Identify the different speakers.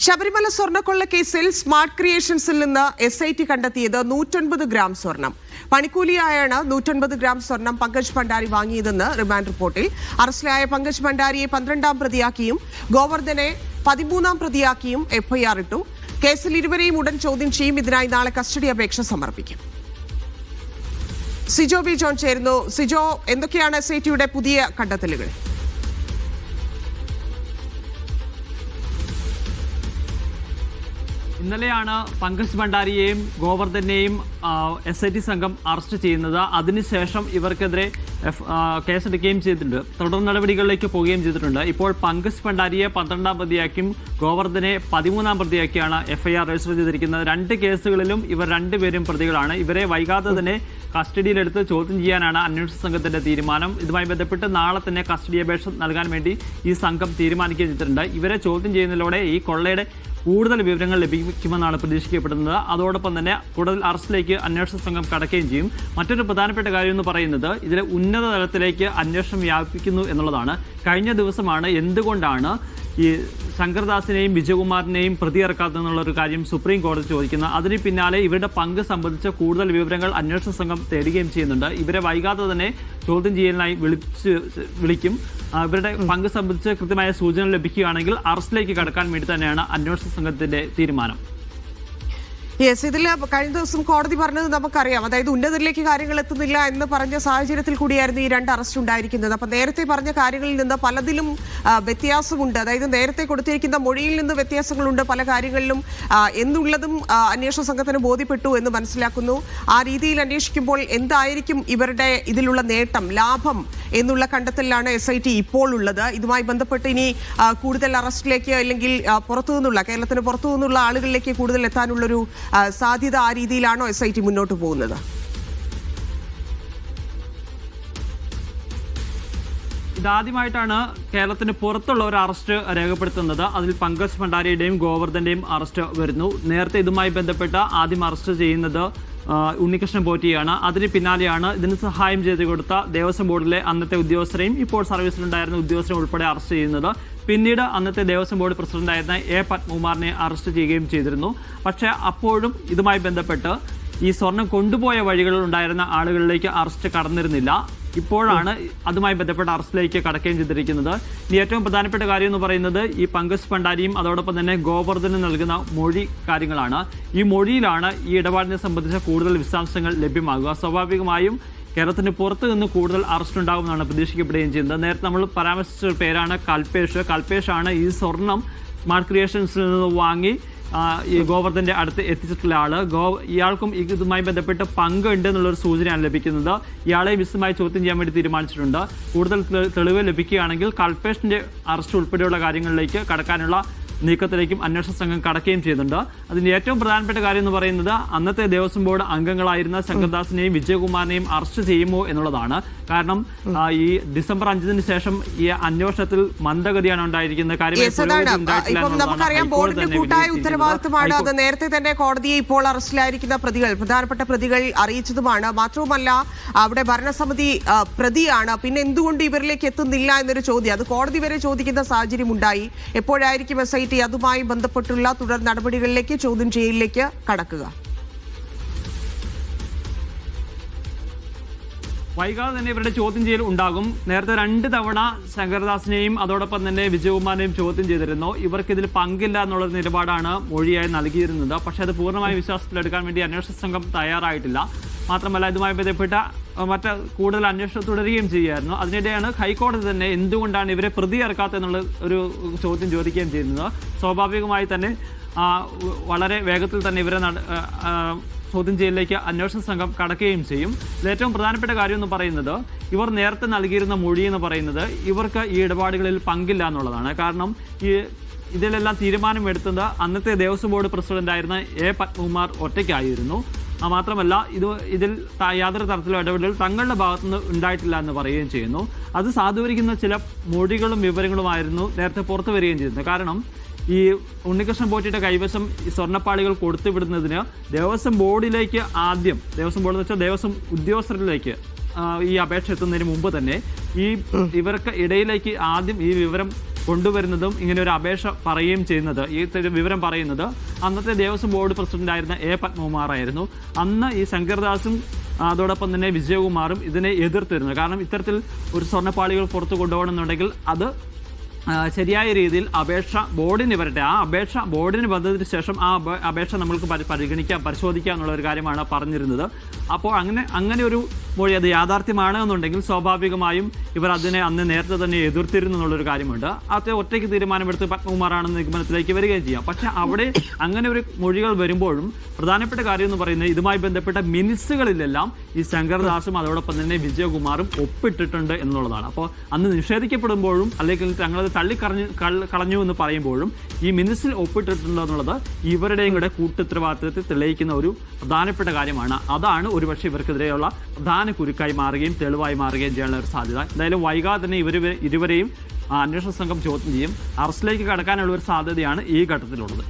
Speaker 1: ശബരിമല സ്വർണ്ണക്കൊള്ള കേസിൽ സ്മാർട്ട് ക്രിയേഷൻസിൽ നിന്ന് SIT കണ്ടെത്തിയത് 150 ഗ്രാം സ്വർണം. പണിക്കൂലിയായാണ് 150 ഗ്രാം സ്വർണം പങ്കജ് ഭണ്ഡാരി വാങ്ങിയതെന്ന് റിമാൻഡ് റിപ്പോർട്ടിൽ. അറസ്റ്റിലായ പങ്കജ് ഭണ്ഡാരിയെ 12ാം പ്രതിയാക്കിയും ഗോവർദ്ധനെ 13ാം പ്രതിയാക്കിയും FIR ഇട്ടു. കേസിൽ ഇരുവരെയും ഉടൻ ചോദ്യം ചെയ്യും. ഇതിനായി നാളെ കസ്റ്റഡി അപേക്ഷ സമർപ്പിക്കും. സിജോ ബി ജോൺ ചേരുന്നു. സിജോ, എന്തൊക്കെയാണ് SITയുടെ പുതിയ കണ്ടെത്തലുകൾ?
Speaker 2: ഇന്നലെയാണ് പങ്കജ് ഭണ്ഡാരിയെയും ഗോവർദ്ധനെയും SIT സംഘം അറസ്റ്റ് ചെയ്യുന്നത്. അതിനുശേഷം ഇവർക്കെതിരെ കേസെടുക്കുകയും ചെയ്തിട്ടുണ്ട്. തുടർ നടപടികളിലേക്ക് പോവുകയും ചെയ്തിട്ടുണ്ട്. ഇപ്പോൾ പങ്കജ് ഭണ്ഡാരിയെ 12ാം പ്രതിയാക്കിയും ഗോവർദ്ധനെ 13ാം പ്രതിയാക്കിയാണ് FIR രജിസ്റ്റർ ചെയ്തിരിക്കുന്നത്. രണ്ട് കേസുകളിലും ഇവർ രണ്ടുപേരും പ്രതികളാണ്. ഇവരെ വൈകാതെ തന്നെ കസ്റ്റഡിയിലെടുത്ത് ചോദ്യം ചെയ്യാനാണ് അന്വേഷണ സംഘത്തിന്റെ തീരുമാനം. ഇതുമായി ബന്ധപ്പെട്ട് നാളെ തന്നെ കസ്റ്റഡി അപേക്ഷ നൽകാൻ വേണ്ടി ഈ സംഘം തീരുമാനിക്കുകയും ചെയ്തിട്ടുണ്ട്. ഇവരെ ചോദ്യം ചെയ്യുന്നതിലൂടെ ഈ കൊള്ളയുടെ കൂടുതൽ വിവരങ്ങൾ ലഭിക്കുമെന്നാണ് പ്രതീക്ഷിക്കപ്പെടുന്നത്. അതോടൊപ്പം തന്നെ കൂടുതൽ അറസ്റ്റിലേക്ക് അന്വേഷണ സംഘം കടക്കുകയും ചെയ്യും. മറ്റൊരു പ്രധാനപ്പെട്ട കാര്യം എന്ന് പറയുന്നത് ഇതിലെ ഉന്നത തലത്തിലേക്ക് അന്വേഷണം വ്യാപിക്കുന്നു എന്നുള്ളതാണ്. കഴിഞ്ഞ ദിവസമാണ് എന്തുകൊണ്ടാണ് ഈ ശങ്കർദാസിനെയും വിജയകുമാറിനെയും പ്രതിയിറക്കാത്തതെന്നുള്ളൊരു കാര്യം സുപ്രീം കോടതി ചോദിക്കുന്നത്. അതിന് പിന്നാലെ ഇവരുടെ പങ്ക് സംബന്ധിച്ച കൂടുതൽ വിവരങ്ങൾ അന്വേഷണ സംഘം തേടുകയും ചെയ്യുന്നുണ്ട്. ഇവരെ വൈകാതെ തന്നെ ചോദ്യം ചെയ്യലിനായി വിളിക്കും. ഇവരുടെ പങ്ക് സംബന്ധിച്ച് കൃത്യമായ സൂചന ലഭിക്കുകയാണെങ്കിൽ അറസ്റ്റിലേക്ക് കടക്കാൻ വേണ്ടി തന്നെയാണ് അന്വേഷണ സംഘത്തിന്റെ തീരുമാനം.
Speaker 1: ഇതിൽ കഴിഞ്ഞ ദിവസം കോടതി പറഞ്ഞത് നമുക്കറിയാം. അതായത് ഉന്നതരിലേക്ക് കാര്യങ്ങൾ എത്തുന്നില്ല എന്ന് പറഞ്ഞ സാഹചര്യത്തിൽ കൂടിയായിരുന്നു ഈ രണ്ട് അറസ്റ്റ് ഉണ്ടായിരിക്കുന്നത്. അപ്പൊ നേരത്തെ പറഞ്ഞ കാര്യങ്ങളിൽ നിന്ന് പലതിലും വ്യത്യാസമുണ്ട്. അതായത് നേരത്തെ കൊടുത്തിരിക്കുന്ന മൊഴിയിൽ നിന്ന് വ്യത്യാസങ്ങളുണ്ട് പല കാര്യങ്ങളിലും എന്നുള്ളതും അന്വേഷണ സംഘത്തിന് ബോധ്യപ്പെട്ടു എന്ന് മനസ്സിലാക്കുന്നു. ആ രീതിയിൽ അന്വേഷിക്കുമ്പോൾ എന്തായിരിക്കും ഇവരുടെ ഇതിലുള്ള നേട്ടം, ലാഭം എന്നുള്ള കണ്ടെത്തലിലാണ് SIT ഇപ്പോൾ ഉള്ളത്. ഇതുമായി ബന്ധപ്പെട്ട് ഇനി കൂടുതൽ അറസ്റ്റിലേക്ക് അല്ലെങ്കിൽ കേരളത്തിന് പുറത്തു നിന്നുള്ള ആളുകളിലേക്ക് കൂടുതൽ എത്താനുള്ളൊരു സാധ്യത ആ രീതിയിലാണോ SIT മുന്നോട്ട് പോകുന്നത്?
Speaker 2: ഇതാദ്യമായിട്ടാണ് കേരളത്തിന് പുറത്തുള്ള ഒരു അറസ്റ്റ് രേഖപ്പെടുത്തുന്നത്. അതിൽ പങ്കജ് ഭണ്ഡാരിയുടെയും ഗോവർദ്ധന്റെയും അറസ്റ്റ് വരുന്നു. നേരത്തെ ഇതുമായി ബന്ധപ്പെട്ട ആദ്യം അറസ്റ്റ് ചെയ്യുന്നത് ഉണ്ണികൃഷ്ണൻ പോറ്റിയാണ്. അതിന് പിന്നാലെയാണ് ഇതിന് സഹായം ചെയ്തു കൊടുത്ത ദേവസ്വം ബോർഡിലെ അന്നത്തെ ഉദ്യോഗസ്ഥരെയും ഇപ്പോൾ സർവീസിലുണ്ടായിരുന്ന ഉദ്യോഗസ്ഥരെയും ഉൾപ്പെടെ അറസ്റ്റ് ചെയ്യുന്നത്. പിന്നീട് അന്നത്തെ ദേവസ്വം ബോർഡ് പ്രസിഡന്റായിരുന്ന പത്മകുമാറിനെ അറസ്റ്റ് ചെയ്യുകയും ചെയ്തിരുന്നു. പക്ഷേ അപ്പോഴും ഇതുമായി ബന്ധപ്പെട്ട് ഈ സ്വർണം കൊണ്ടുപോയ വഴികളിൽ ഉണ്ടായിരുന്ന ആളുകളിലേക്ക് അറസ്റ്റ് കടന്നിരുന്നില്ല. ഇപ്പോഴാണ് അതുമായി ബന്ധപ്പെട്ട അറസ്റ്റിലേക്ക് കടക്കുകയും ചെയ്തിരിക്കുന്നത്. ഇനി ഏറ്റവും പ്രധാനപ്പെട്ട കാര്യം എന്ന് പറയുന്നത് ഈ പങ്കജ് ഭണ്ഡാരിയും അതോടൊപ്പം തന്നെ ഗോവർദ്ധനും നൽകുന്ന മൊഴി കാര്യങ്ങളാണ്. ഈ മൊഴിയിലാണ് ഈ ഇടപാടിനെ സംബന്ധിച്ച കൂടുതൽ വിശദാംശങ്ങൾ ലഭ്യമാകുക. സ്വാഭാവികമായും കേരളത്തിന് പുറത്തു നിന്ന് കൂടുതൽ അറസ്റ്റ് ഉണ്ടാകുമെന്നാണ് പ്രതീക്ഷിക്കപ്പെടുകയും ചെയ്യുന്നത്. നേരത്തെ നമ്മൾ പരാമർശിച്ച ഒരു പേരാണ് കൽപേഷാണ് ഈ സ്വർണം സ്മാർട്ട് ക്രിയേഷൻസിൽ നിന്ന് വാങ്ങി ഈ ഗോവർദ്ധന്റെ അടുത്ത് എത്തിച്ചിട്ടുള്ള ആള്. ഇയാൾക്കും ഇതുമായി ബന്ധപ്പെട്ട് പങ്കുണ്ട് എന്നുള്ളൊരു സൂചനയാണ് ലഭിക്കുന്നത്. ഇയാളെ വിശദമായി ചോദ്യം ചെയ്യാൻ വേണ്ടി തീരുമാനിച്ചിട്ടുണ്ട്. കൂടുതൽ തെളിവ് ലഭിക്കുകയാണെങ്കിൽ കൽപേഷിന്റെ അറസ്റ്റ് ഉൾപ്പെടെയുള്ള കാര്യങ്ങളിലേക്ക് കടക്കാനുള്ള നീക്കത്തിലേക്കും അന്വേഷണ സംഘം കടക്കുകയും ചെയ്യുന്നുണ്ട്. അതിന്റെ ഏറ്റവും പ്രധാനപ്പെട്ട കാര്യം എന്ന് പറയുന്നത് അന്നത്തെ ദേവസ്വം ബോർഡ് അംഗങ്ങളായിരുന്ന ശങ്കർദാസിനെയും വിജയകുമാറിനെയും അറസ്റ്റ് ചെയ്യുമോ എന്നുള്ളതാണ്. കാരണം ഈ ഡിസംബർ 5 ശേഷം ഈ അന്വേഷണത്തിൽ മന്ദഗതിയാണ് ഉണ്ടായിരിക്കുന്നത്.
Speaker 1: നമുക്കറിയാം ബോർഡിന്റെ കൂട്ടായ ഉത്തരവാദിത്തമാണ് അത്. നേരത്തെ തന്നെ കോടതിയെ ഇപ്പോൾ അറസ്റ്റിലായിരിക്കുന്ന പ്രധാനപ്പെട്ട പ്രതികൾ അറിയിച്ചതുമാണ്. മാത്രവുമല്ല അവിടെ ഭരണസമിതി പ്രതിയാണ്. പിന്നെ എന്തുകൊണ്ട് ഇവരിലേക്ക് എത്തുന്നില്ല എന്നൊരു ചോദ്യം അത് കോടതി വരെ ചോദിക്കുന്ന സാഹചര്യം ഉണ്ടായി. എപ്പോഴായിരിക്കും SIT അതുമായി ബന്ധപ്പെട്ടുള്ള തുടർ നടപടികളിലേക്ക്, ചോദ്യം ചെയ്യലിലേക്ക് കടക്കുക?
Speaker 2: വൈകാതെ തന്നെ ഇവരുടെ ചോദ്യം ചെയ്യൽ ഉണ്ടാകും. നേരത്തെ 2 തവണ ശങ്കർദാസിനെയും അതോടൊപ്പം തന്നെ വിജയകുമാറിനെയും ചോദ്യം ചെയ്തിരുന്നു. ഇവർക്ക് ഇതിൽ പങ്കില്ല എന്നുള്ള നിലപാടാണ് മൊഴിയായി നൽകിയിരുന്നത്. പക്ഷേ അത് പൂർണ്ണമായ വിശ്വാസത്തിലെടുക്കാൻ വേണ്ടി അന്വേഷണ സംഘം തയ്യാറായിട്ടില്ല. മാത്രമല്ല ഇതുമായി ബന്ധപ്പെട്ട കൂടുതൽ അന്വേഷണം തുടരുകയും ചെയ്യുകയായിരുന്നു. അതിനിടെയാണ് ഹൈക്കോടതി തന്നെ എന്തുകൊണ്ടാണ് ഇവരെ പ്രതിയിറക്കാത്തത് എന്നുള്ള ഒരു ചോദ്യം ചോദിക്കുകയും ചെയ്യുന്നത്. സ്വാഭാവികമായി തന്നെ വളരെ വേഗത്തിൽ തന്നെ ഇവരെ ചോദ്യം ചെയ്യലിലേക്ക് അന്വേഷണ സംഘം കടക്കുകയും ചെയ്യും. ഏറ്റവും പ്രധാനപ്പെട്ട കാര്യം എന്ന് പറയുന്നത് ഇവർ നേരത്തെ നൽകിയിരുന്ന മൊഴി എന്ന് പറയുന്നത് ഇവർക്ക് ഈ ഇടപാടുകളിൽ പങ്കില്ല എന്നുള്ളതാണ്. കാരണം ഇതിലെല്ലാം തീരുമാനമെടുത്തത് അന്നത്തെ ദേവസ്വം ബോർഡ് പ്രസിഡന്റായിരുന്ന പത്മകുമാർ ഒറ്റയ്ക്കായിരുന്നു. മാത്രമല്ല ഇതിൽ യാതൊരു തരത്തിലുള്ള ഇടപെടൽ തങ്ങളുടെ ഭാഗത്തുനിന്ന് ഉണ്ടായിട്ടില്ല എന്ന് പറയുകയും ചെയ്യുന്നു. അത് സാധൂകരിക്കുന്ന ചില മൊഴികളും വിവരങ്ങളുമായിരുന്നു നേരത്തെ പുറത്തു വരികയും ചെയ്യുന്നത്. കാരണം ഈ ഉണ്ണികൃഷ്ണൻ പോറ്റിയുടെ കൈവശം ഈ സ്വർണ്ണപ്പാളികൾ കൊടുത്തുവിടുന്നതിന് ദേവസ്വം ബോർഡിലേക്ക് ദേവസ്വം ബോർഡ് എന്ന് വെച്ചാൽ ദേവസ്വം ഉദ്യോഗസ്ഥരിലേക്ക് ഈ അപേക്ഷ എത്തുന്നതിന് മുമ്പ് തന്നെ ഈ ഇവർക്ക് ഇടയിലേക്ക് ആദ്യം ഈ വിവരം കൊണ്ടുവരുന്നതും ഇങ്ങനെ ഒരു അപേക്ഷ പറയുകയും ചെയ്യുന്നത്, ഈ വിവരം പറയുന്നത് അന്നത്തെ ദേവസ്വം ബോർഡ് പ്രസിഡന്റായിരുന്ന എ പത്മകുമാറായിരുന്നു. അന്ന് ഈ ശങ്കർദാസും അതോടൊപ്പം തന്നെ വിജയകുമാറും ഇതിനെ എതിർത്തിരുന്നു. കാരണം ഇത്തരത്തിൽ ഒരു സ്വർണ്ണപ്പാളികൾ പുറത്തു കൊണ്ടുപോകണമെന്നുണ്ടെങ്കിൽ അത് ശരിയായ രീതിയിൽ അപേക്ഷ ബോർഡിന് വരട്ടെ, ആ അപേക്ഷ ബോർഡിന് വന്നതിന് ശേഷം ആ അപേക്ഷ നമ്മൾക്ക് പരിശോധിക്കാം എന്നുള്ള ഒരു കാര്യമാണ് പറഞ്ഞിരുന്നത്. അപ്പോൾ അങ്ങനെ ഒരു മൊഴി അത് യാഥാർത്ഥ്യമാണ് എന്നുണ്ടെങ്കിൽ സ്വാഭാവികമായും ഇവർ അതിനെ അന്ന് നേരത്തെ തന്നെ എതിർത്തിരുന്നു എന്നുള്ളൊരു കാര്യമുണ്ട്. അത് ഒറ്റയ്ക്ക് തീരുമാനമെടുത്ത് പത്മകുമാറാണെന്ന നിഗമനത്തിലേക്ക് വരികയും ചെയ്യാം. പക്ഷെ അവിടെ അങ്ങനെ ഒരു മൊഴികൾ വരുമ്പോഴും പ്രധാനപ്പെട്ട കാര്യം എന്ന് പറയുന്നത് ഇതുമായി ബന്ധപ്പെട്ട മിനിറ്റ്സുകളിലെല്ലാം ഈ ശങ്കർദാസും അതോടൊപ്പം തന്നെ വിജയകുമാറും ഒപ്പിട്ടിട്ടുണ്ട് എന്നുള്ളതാണ്. അപ്പോൾ അന്ന് നിഷേധിക്കപ്പെടുമ്പോഴും അല്ലെങ്കിൽ തങ്ങളത് കളഞ്ഞു എന്ന് പറയുമ്പോഴും ഈ മിനിറ്റ്സിൽ ഒപ്പിട്ടിട്ടുണ്ട് എന്നുള്ളത് ഇവരുടെയും കൂടെ കൂട്ടുത്തരവാദിത്തത്തിൽ തെളിയിക്കുന്ന ഒരു പ്രധാനപ്പെട്ട കാര്യമാണ്. അതാണ് ഒരുപക്ഷെ ഇവർക്കെതിരെയുള്ള പ്രധാന കുരുക്കായി മാറുകയും തെളിവായി മാറുകയും ചെയ്യാനുള്ള ഒരു സാധ്യത. എന്തായാലും വൈകാതെ തന്നെ ഇരുവരെയും അന്വേഷണ സംഘം ചോദ്യം ചെയ്യും. അറസ്റ്റിലേക്ക് കടക്കാനുള്ള ഒരു സാധ്യതയാണ് ഈ ഘട്ടത്തിലുള്ളത്.